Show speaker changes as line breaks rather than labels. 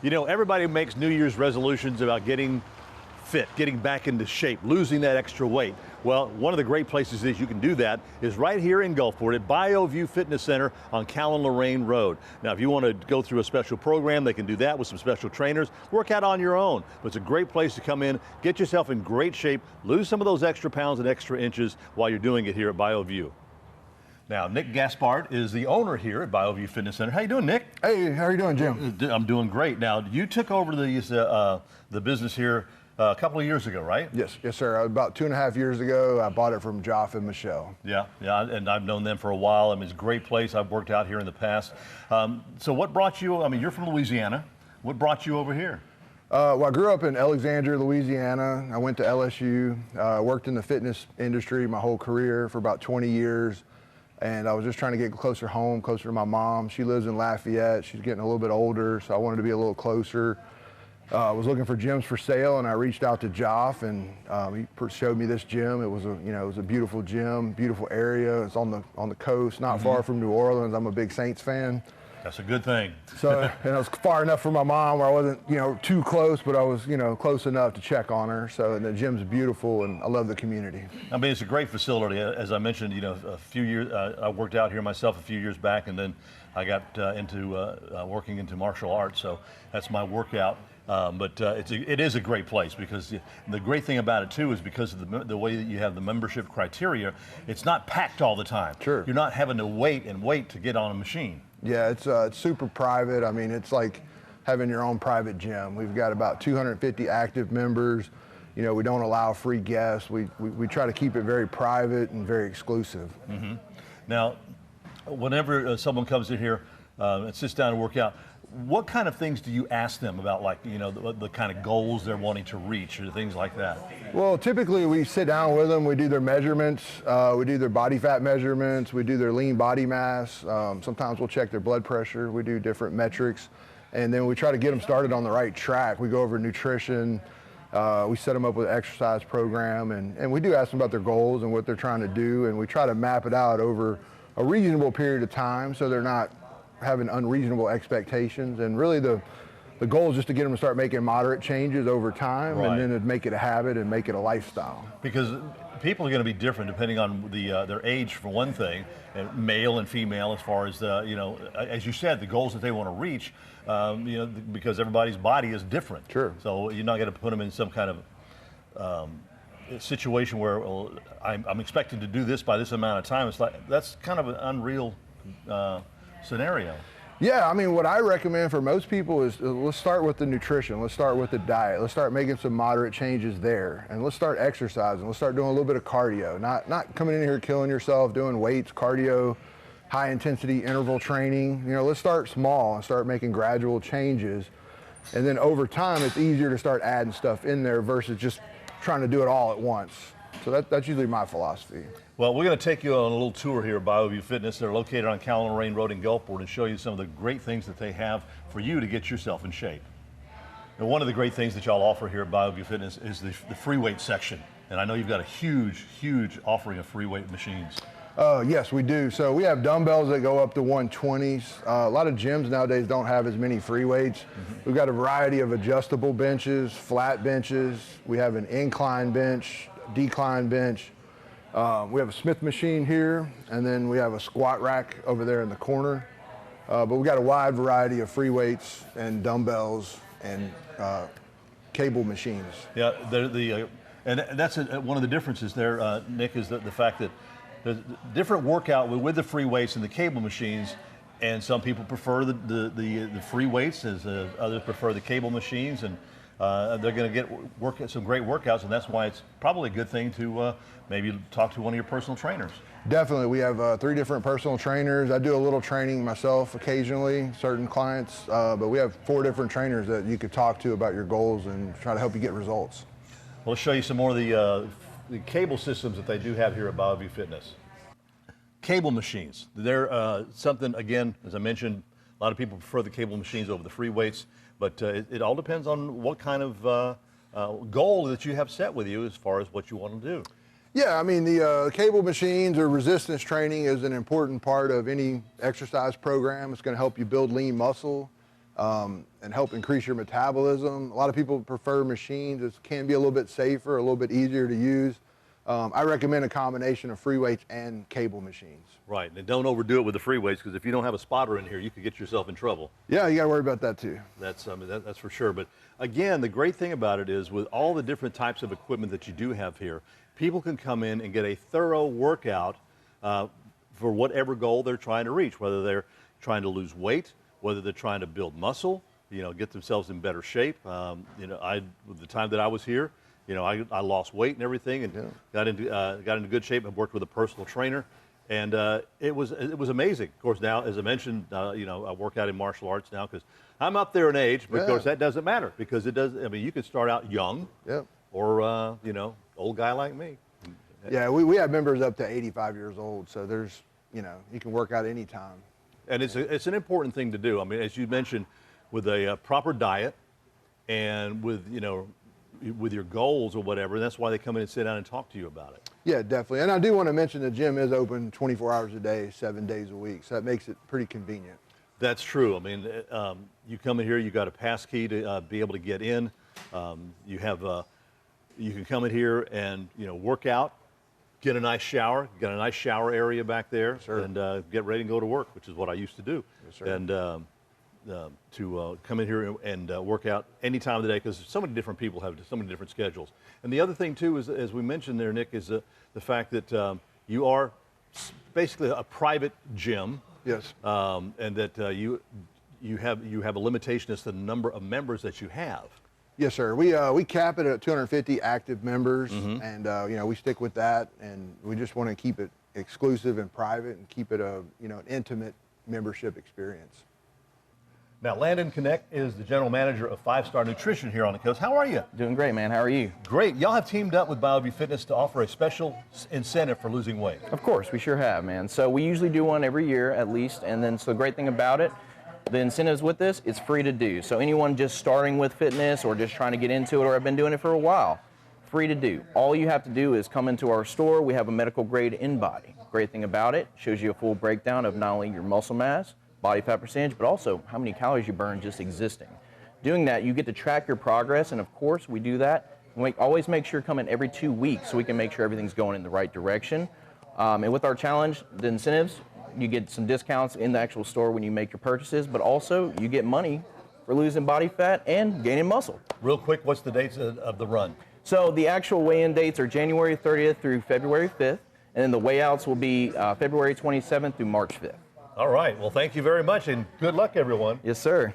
You know, everybody makes New Year's resolutions about getting fit, getting back into shape, losing that extra weight. Well, one of the great places that you can do that is right here in Gulfport at BioView Fitness Center on Callan-Lorraine Road. Now, if you want to go through a special program, they can do that with some special trainers. Work out on your own, but it's a great place to come in, get yourself in great shape, lose some of those extra pounds and extra inches while you're doing it here at BioView. Now, Nick Gaspard is the owner here at BioView Fitness Center. How you doing, Nick?
Hey, how are you doing, Jim?
I'm doing great. Now, you took over the business here a couple of years ago, right?
Yes, sir. About 2.5 years ago, I bought it from Joff and Michelle.
Yeah, and I've known them for a while. I mean, it's a great place. I've worked out here in the past. So what brought you, I mean, you're from Louisiana. What brought you over here?
Well, I grew up in Alexandria, Louisiana. I went to LSU, worked in the fitness industry my whole career for about 20 years. And I was just trying to get closer home, closer to my mom. She lives in Lafayette. She's getting a little bit older, so I wanted to be a little closer. I was looking for gyms for sale, and I reached out to Joff, and he showed me this gym. It was a beautiful gym, beautiful area. It's on the coast, not far from New Orleans. I'm a big Saints fan.
That's a good thing.
So, and I was far enough from my mom where I wasn't, too close, but I was, close enough to check on her. So, and the gym's beautiful, and I love the community.
I mean, it's a great facility. As I mentioned, a few years, I worked out here myself a few years back, and then I got into working into martial arts. So that's my workout. But it is a great place, because the great thing about it too is because of the way that you have the membership criteria, it's not packed all the time.
Sure. You're
not having to wait to get on a machine.
Yeah, it's super private. I mean, it's like having your own private gym. We've got about 250 active members. We don't allow free guests. We try to keep it very private and very exclusive.
Mm-hmm. Now, whenever someone comes in here and sits down and work out, what kind of things do you ask them about, like, the kind of goals they're wanting to reach or things like that?
Well, typically we sit down with them, we do their measurements, we do their body fat measurements, we do their lean body mass, sometimes we'll check their blood pressure, we do different metrics, and then we try to get them started on the right track. We go over nutrition, we set them up with an exercise program, and we do ask them about their goals and what they're trying to do, and we try to map it out over a reasonable period of time so they're not having unreasonable expectations. And really the goal is just to get them to start making moderate changes over time, right, and then to make it a habit and make it a lifestyle.
Because people are going to be different depending on their age, for one thing, and male and female, as far as as you said, the goals that they want to reach, because everybody's body is different.
Sure.
So you're not going to put them in some kind of situation where, well, I'm expecting to do this by this amount of time. It's like, that's kind of an unreal scenario.
Yeah, I mean, what I recommend for most people is let's start with the nutrition, let's start with the diet, let's start making some moderate changes there, and let's start exercising, let's start doing a little bit of cardio, not coming in here killing yourself, doing weights, cardio, high intensity interval training. Let's start small and start making gradual changes, and then over time it's easier to start adding stuff in there versus just trying to do it all at once. So that's usually my philosophy. Well,
we're going to take you on a little tour here at BioView Fitness. They're located on Callan-Lorraine Road in Gulfport, and show you some of the great things that they have for you to get yourself in shape. And one of the great things that y'all offer here at BioView Fitness is the free weight section. And I know you've got a huge, huge offering of free weight machines.
Yes, we do. So we have dumbbells that go up to 120s. A lot of gyms nowadays don't have as many free weights. Mm-hmm. We've got a variety of adjustable benches, flat benches. We have an incline bench, decline bench. We have a Smith machine here, and then we have a squat rack over there in the corner. But we've got a wide variety of free weights and dumbbells and cable machines.
Yeah, and that's one of the differences there, Nick, is the fact that there's different workout with the free weights and the cable machines, and some people prefer the free weights, as others prefer the cable machines, and they're going to get some great workouts, and that's why it's probably a good thing to maybe talk to one of your personal trainers.
Definitely. We have 3 different personal trainers. I do a little training myself occasionally, certain clients, but we have 4 different trainers that you could talk to about your goals and try to help you get results.
Well, let's show you some more of the cable systems that they do have here at BioView Fitness. Cable machines. They're something, again, as I mentioned, a lot of people prefer the cable machines over the free weights, but it all depends on what kind of goal that you have set with you as far as what you want to do.
Yeah, I mean, the cable machines or resistance training is an important part of any exercise program. It's going to help you build lean muscle. and help increase your metabolism. A lot of people prefer machines. It can be a little bit safer, a little bit easier to use. I recommend a combination of free weights and cable machines.
Right, and don't overdo it with the free weights, because if you don't have a spotter in here, you could get yourself in trouble.
Yeah, you got to worry about that too.
That's, I mean, that's for sure. But again, the great thing about it is with all the different types of equipment that you do have here, people can come in and get a thorough workout for whatever goal they're trying to reach, whether they're trying to lose weight, whether they're trying to build muscle, get themselves in better shape. With the time that I was here, I lost weight and everything, and got into good shape. and worked with a personal trainer, and it was amazing. Of course, now, as I mentioned, I work out in martial arts now because I'm up there in age. But of course, that doesn't matter, because it does. I mean, you could start out young, or old guy like me.
Yeah, we have members up to 85 years old, so there's you can work out any time.
And it's an important thing to do. I mean, as you mentioned, with a proper diet, and with with your goals or whatever, that's why they come in and sit down and talk to you about it.
Yeah, definitely. And I do want to mention the gym is open 24 hours a day, 7 days a week, so that makes it pretty convenient.
That's true. I mean, you come in here, you got a pass key to be able to get in. You can come in here and work out, get a nice shower. You got a nice shower area back there, and get ready and go to work, which is what I used to do.
Yes, sir.
And to come in here and work out any time of the day, because so many different people have so many different schedules. And the other thing too is, as we mentioned there, Nick, is the fact that you are basically a private gym.
Yes.
And that you have a limitation as to the number of members that you have.
Yes, sir. We cap it at 250 active members, and we stick with that, and we just want to keep it exclusive and private, and keep it an intimate membership experience.
Now, Landon Connect is the general manager of 5-Star Nutrition here on the coast. How are you?
Doing great, man. How are you?
Great. Y'all have teamed up with BioView Fitness to offer a special incentive for losing weight.
Of course, we sure have, man. So we usually do one every year at least, and then so the great thing about it, the incentives with this, it's free to do. So anyone just starting with fitness or just trying to get into it or have been doing it for a while, free to do. All you have to do is come into our store. We have a medical grade InBody. Great thing about it, shows you a full breakdown of not only your muscle mass, body fat percentage, but also how many calories you burn just existing. Doing that, you get to track your progress, and of course we do that. We always make sure to come in every 2 weeks so we can make sure everything's going in the right direction. And with our challenge, the incentives, you get some discounts in the actual store when you make your purchases, but also you get money for losing body fat and gaining muscle.
Real quick, what's the dates of the run?
So the actual weigh-in dates are January 30th through February 5th, and then the weigh-outs will be February 27th through March 5th.
All right. Well, thank you very much, and good luck, everyone.
Yes, sir.